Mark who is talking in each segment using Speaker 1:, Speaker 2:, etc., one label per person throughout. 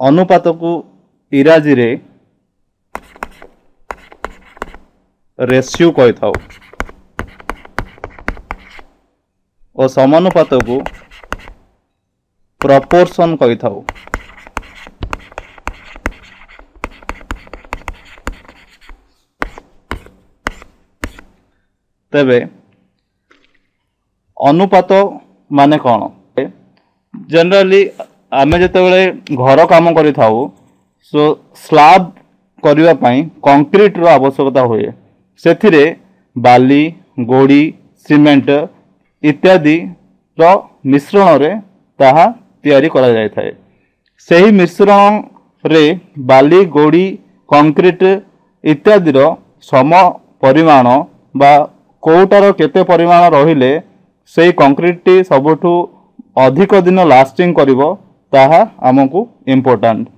Speaker 1: अनुपात को इंग्राजी रे रेशियो कही था और समानुपात को प्रपोर्शन कही था। तेबे अनुपात माने कौन? जनरली आम जिते घर काम करि थाउ सो स्लाब करने कंक्रीट रो आवश्यकता हुए से बाली गोड़ी सीमेंट इत्यादि रो मिश्रण रे ताहा तैयारी करा जाय थाए। सही मिश्रण रे बाली गोड़ी कंक्रीट इत्यादि रो सम परिमाण बा कोटार केते परिमाण रहिले से कंक्रीट टी सबुठु अधिक दिन लास्टिंग करिवो ताहा हमकु इम्पोर्टेंट।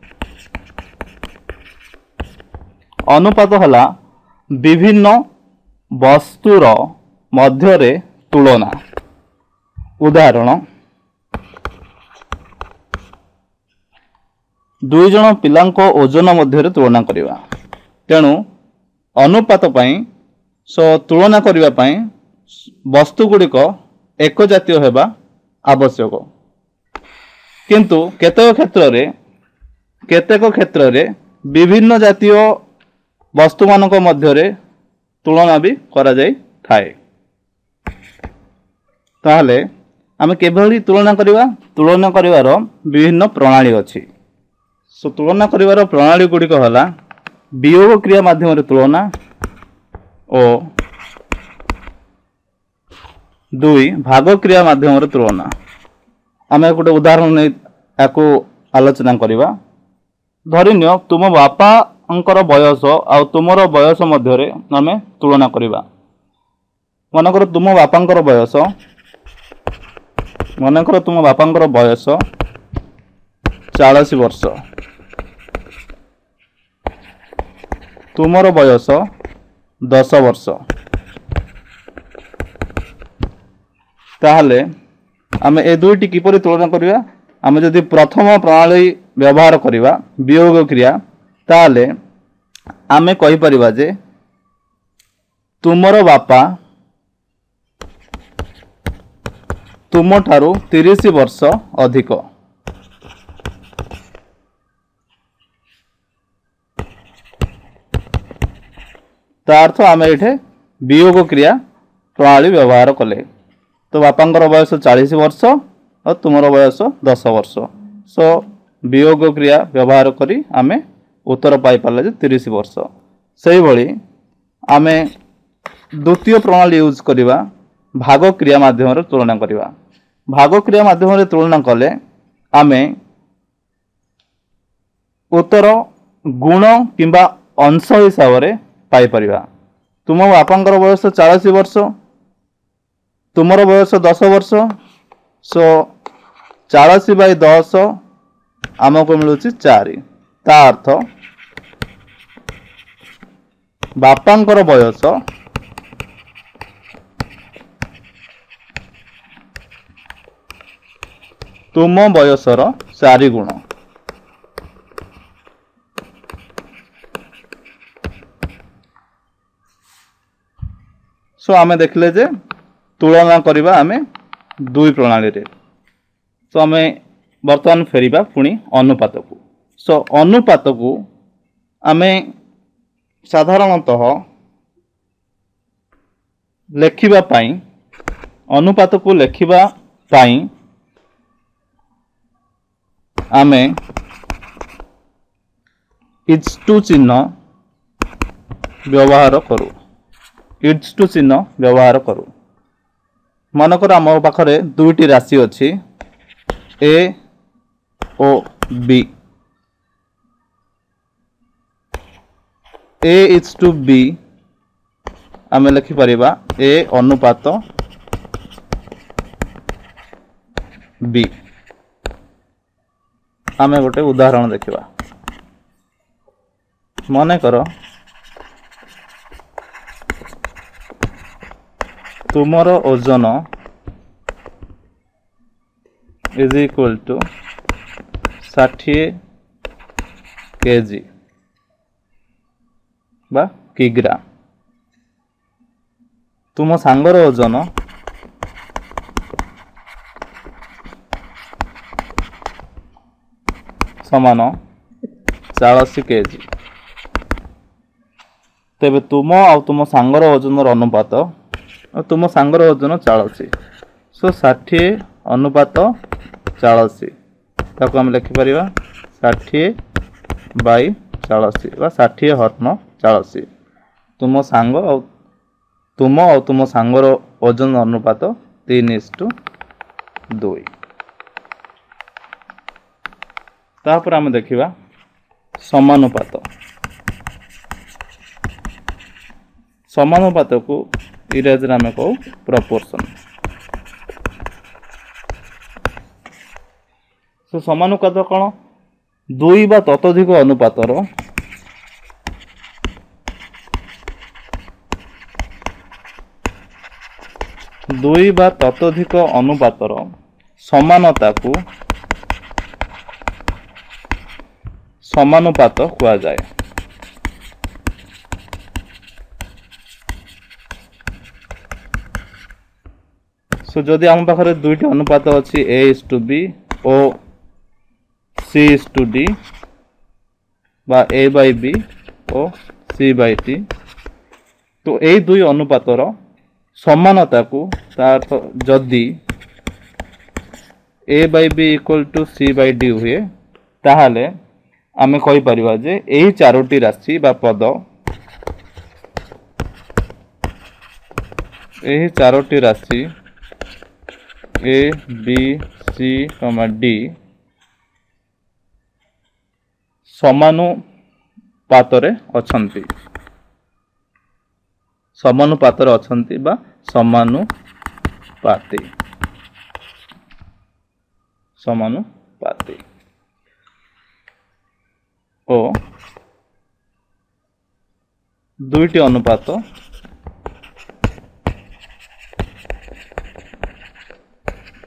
Speaker 1: अनुपात हला विभिन्न वस्तुर मध्यरे तुलना। उदाहरण दुई जन पिलांको ओजन मध्यरे तुलना करिवा। तेणु अनुपात पई तुलना करिवा पई वस्तु गुड़िक एक जातीय हेबा आवश्यक। किंतु केतेक क्षेत्र रे विभिन्न जातीय वस्तु मानक मध्यरे तुलना भी करा जाय थाए। ताहले आमे केभली तुलना करिवा? तुलना करिवार विभिन्न प्रणाली अछि। तुलना करिवार प्रणाली गुड़िक हला वियोग क्रिया माध्यम रे तुलना और दुई भाग क्रिया माध्यम रे तुलना। आम गोटे उदाहरण याकू आलोचना करिवा। धरिनियो तुम बापा बयस आ तुमर बयस मध्य आम तुलना करिवा। मनकर तुम बापांकर बयस बयस 40 वर्ष, तुमर बयस 10 वर्ष। ताहले आमे ए दुईटी किपरि तुलना करिवा? आमे जदि प्रथम प्रणाली व्यवहार करिवा वियोग क्रिया ताहले आमे कहि परिबा जे तुमर बापा तुम ठारू 30 वर्ष अधिक। अर्थ आम ये वियोग क्रिया प्रणाली व्यवहार कले। तो बापांकर बयस 40 वर्ष और तुमर बयस 10 वर्ष। सो वियोग क्रिया व्यवहार करी आमे उत्तर पाई पाले जे 30 वर्ष। सही भली आमे द्वितीय प्रणाली यूज करिवा भाग क्रिया माध्यम रे तुलना करिवा। भाग क्रिया माध्यम रे तुलना कले आमे उत्तर गुण किंबा अंश हिसाब रे पाई परिवा। तुम बापांकर बयस 40 वर्ष, तुमर बयस 10 वर्ष। सो 40 बाई 10 आमको मिलूँ 4। ता अर्थ बापांकर बयस तुम बयसर 4 गुण। सो आमे देखले जे तुलना करिबा आमे दुई प्रणाली रे। सो आमे वर्तमान फेरिबा पुणी अनुपात को। सो अनुपात को आमे साधारणतः लेखिबा पाई अनुपात को लेखिबा पाई आमे इज टू चिन्ह व्यवहार करू। इज टू चिन्ह व्यवहार करू। मनकर आम पाखरे दुईटी राशि अच्छी ए ओ B. A is to B आम लिखिपर ए अनुपात बी। आम गोटे उदाहरण देखा। मन कर तुमर ओजन इज इक्वल टू 60 केजी बा किग्रा। तुम सांगर ओजन समान 40 केजी। तेबे तुम आउ तुम सांगर ओजन अनुपात तुम सांगर ओजन 40 सो 60 अनुपात 40 ताको हम लिखि परिबा 60 बाई 40 बा 60 हरण 40। तुम सांग तुम सांगर ओजन अनुपात 3:2। तापर आम देखिबा समानुपात। समानुपात को इंग्रजी में आम कहू प्रपोर्शन। तो समानुपात कौन? दुई बा ततोधिक अनुपातर समानता को समानुपात कुआ जाए। सो जदि आम पाखरे दुईटी अनुपात अच्छी A:B और C:D बा A/B और C/T तो यही दुई अनुपातर समानता को जदि A/B = C/D हुए ताहले आमे कहि परिबा जे एही चारोटी राशि बा पद एही चारोटी राशि A, B, C, D समानुपातरे अछंती। समानुपातरे अछंती बा समानुपाती। समानुपाती ओ दुईटी अनुपात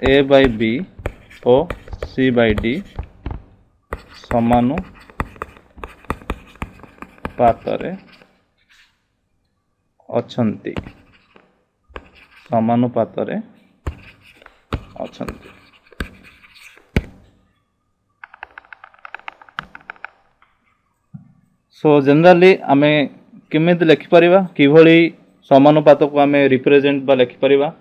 Speaker 1: A/B और C/D समानुपातरे अछंती। समानुपातरे अछंती। सो जनरली आमे केमिति लिखि परिबा किभली समानुपात को आमे रिप्रेजेंट बा लिखि परिबा।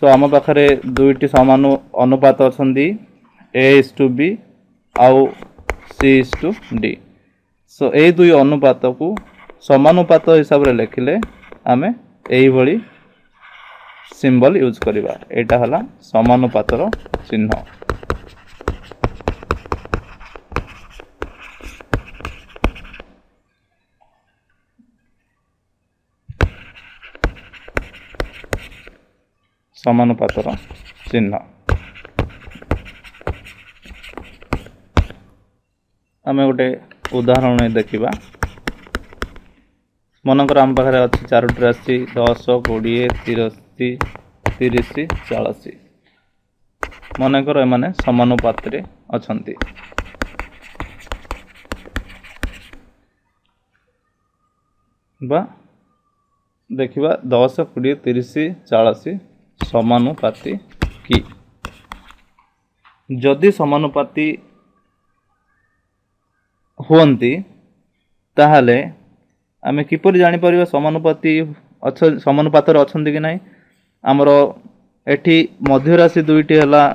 Speaker 1: सो आम पाखरे दुईटी समानु अनुपात अछंती A:B आउ C:D। सो ए दुई अनुपात को समानुपात हिसाब रे लिखिले आमे एही भली सिंबल यूज करिबा। एटा हला समानुपातर चिन्ह। समानुपातर चिन्ह आमे गोटे उदाहरण देखिबा। मनकर आम पाखरे अच्छी चारोटी राशि 10, 20, 30, 40 मनकर एमाने समानुपात रे अछंती। बा देखिबा 10, 20, 30, 40 समानुपाती की। जदि समानुपाती हुअन्ति ताहले आमे किपरि जानि परिबा समानुपाती समानुपातर अछंती कि नाही। हमर एठी मध्य राशि दुईटी हला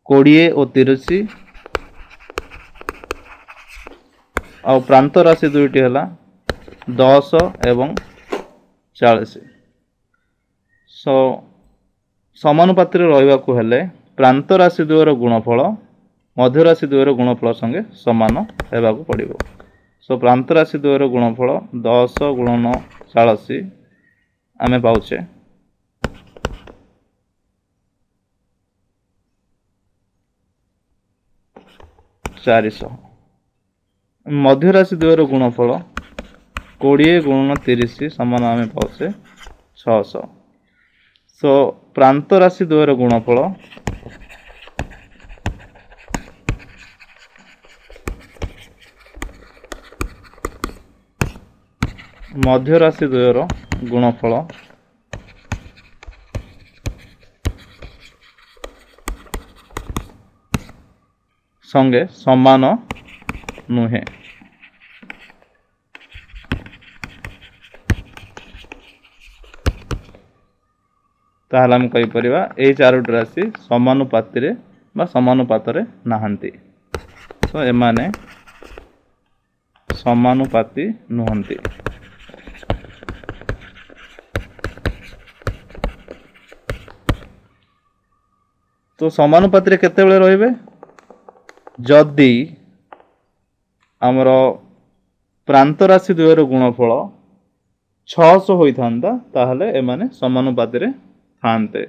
Speaker 1: 20 और 30 और प्रांत राशि दुईटी हला 10 एवं 40। सो समानुपात रहिबा को हेले प्रांत राशि द्वयर गुणफल मध्य राशि द्वयर गुणफल संगे समान हेबा को पड़िबो। सो प्रांत राशि द्वयर गुणफल 10 गुणन 40 आमे पाउछे 400। मध्य राशि द्वयर गुणफल 20 गुणन 30 समान आमे पाउछे 600। सो प्रांत राशि द्वयर गुणफल 10 ମଧ୍ୟ ରାଶି ଦ୍ୱୟର ଗୁଣଫଳ ସଙ୍ଗେ ସମାନ ନୁହେଁ। ତାହେଲେ ଆମେ କହିପାରିବା ଏଇ ଚାରୋଟି ରାଶି ସମାନୁପାତିରେ ବା ସମାନୁପାତରେ ନାହାନ୍ତି। ତ ଏମାନେ ସମାନୁପାତି ନୁହନ୍ତି। ତ ସମାନୁପାତିରେ କେତେବେଳେ ରହିବେ? ଯଦି ଆମର ପ୍ରାନ୍ତ ରାଶି ଦ୍ୱୟର ଗୁଣଫଳ 600 ହୋଇଥାନ୍ତା ତାହେଲେ ଏମାନେ ସମାନୁପାତିରେ ଥାନ୍ତେ।